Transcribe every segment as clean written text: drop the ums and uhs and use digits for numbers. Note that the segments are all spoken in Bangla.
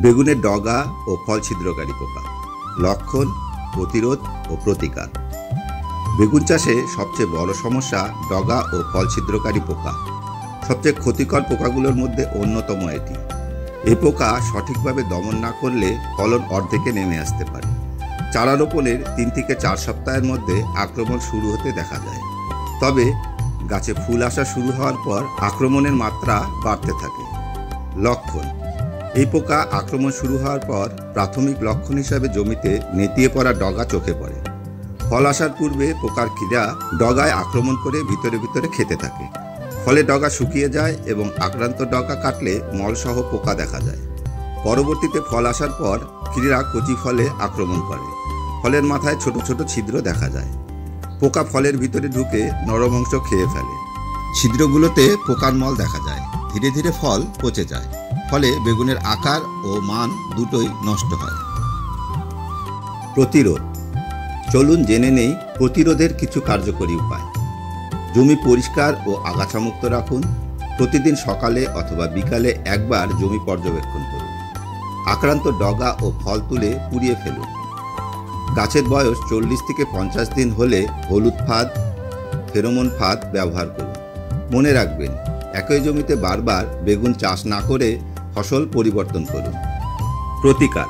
বেগুনের ডগা ও ফল ছিদ্রকারী পোকা। লক্ষণ, প্রতিরোধ ও প্রতিকার। বেগুন চাষে সবচেয়ে বড় সমস্যা ডগা ও ফল ছিদ্রকারী পোকা। সবচেয়ে ক্ষতিকর পোকাগুলোর মধ্যে অন্যতম এটি। এই পোকা সঠিকভাবে দমন না করলে ফলন অর্ধেকে নেমে আসতে পারে। চারা রোপণের 3 থেকে 4 সপ্তাহের মধ্যে আক্রমণ শুরু হতে দেখা যায়। তবে গাছে ফুল আসা শুরু হওয়ার পর আক্রমণের মাত্রা বাড়তে থাকে। লক্ষণ, এই পোকা আক্রমণ শুরু হওয়ার পর প্রাথমিক লক্ষণ হিসাবে জমিতে নেতিয়ে পড়া ডগা চোখে পড়ে। ফল আসার পূর্বে পোকার কীড়া ডগায় আক্রমণ করে ভিতরে ভিতরে খেতে থাকে। ফলে ডগা শুকিয়ে যায় এবং আক্রান্ত ডগা কাটলে মলসহ পোকা দেখা যায়। পরবর্তীতে ফল আসার পর কীড়া কচি ফলে আক্রমণ করে। ফলের মাথায় ছোট ছোট ছিদ্র দেখা যায়। পোকা ফলের ভিতরে ঢুকে নরম অংশ খেয়ে ফেলে। ছিদ্রগুলোতে পোকার মল দেখা যায়। ধীরে ধীরে ফল পচে যায়। ফলে বেগুনের আকার ও মান দুটোই নষ্ট হয়। প্রতিরোধ। চলুন জেনে নেই প্রতিরোধের কিছু কার্যকরী উপায়। জমি পরিষ্কার ও আগাছামুক্ত রাখুন। প্রতিদিন সকালে অথবা বিকালে একবার জমি পর্যবেক্ষণ করুন। আক্রান্ত ডগা ও ফল তুলে পুড়িয়ে ফেলুন। গাছের বয়স 40 থেকে 50 দিন হলে হলুদ ফাঁদ, ফেরোমন ফাঁদ ব্যবহার করুন। মনে রাখবেন, একই জমিতে বারবার বেগুন চাষ না করে ফসল পরিবর্তন করুন। প্রতিকার।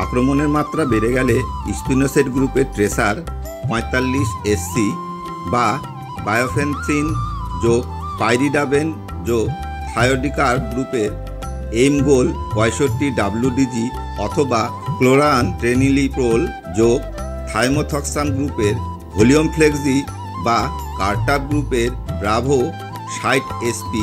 আক্রমণের মাত্রা বেড়ে গেলে স্পিনোসেট গ্রুপের ট্রেসার 45 SC বা বায়োফেনথ্রিন যোগ পাইরিডাবেন যোগ থায়োডিকার গ্রুপের এমগোল 65 WDG অথবা ক্লোরান ট্রেনিলিপ্রোল যোগ থাইমোথক্সাম গ্রুপের ভলিউম ফ্লেক্সি বা কার্টাপ গ্রুপের ব্রাভো 60 SP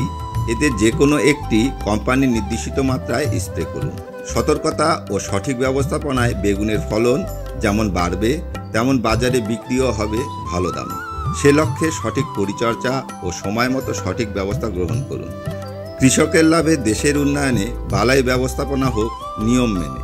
এদের যে কোনো একটি কোম্পানি নির্দেশিত মাত্রায় স্প্রে করুন। সতর্কতা ও সঠিক ব্যবস্থাপনায় বেগুনের ফলন যেমন বাড়বে তেমন বাজারে বিক্রিও হবে ভালো দামে। সে লক্ষ্যে সঠিক পরিচর্যা ও সময় মতো সঠিক ব্যবস্থা গ্রহণ করুন। কৃষকের লাভে দেশের উন্নয়নে বালাই ব্যবস্থাপনা হোক নিয়ম মেনে।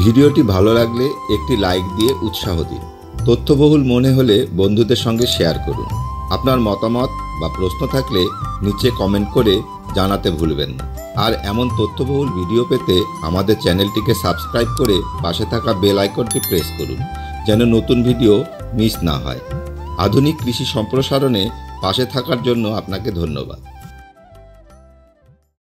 ভিডিওটি ভালো লাগলে একটি লাইক দিয়ে উৎসাহ দিন। তথ্যবহুল মনে হলে বন্ধুদের সঙ্গে শেয়ার করুন। আপনার মতামত বা প্রশ্ন থাকলে নিচে কমেন্ট করে জানাতে ভুলবেন না। আর এমন তথ্যবহুল ভিডিও পেতে আমাদের চ্যানেলটিকে সাবস্ক্রাইব করে পাশে থাকা বেল আইকনটি প্রেস করুন, যেন নতুন ভিডিও মিস না হয়। আধুনিক কৃষি সম্প্রসারণে পাশে থাকার জন্য আপনাকে ধন্যবাদ।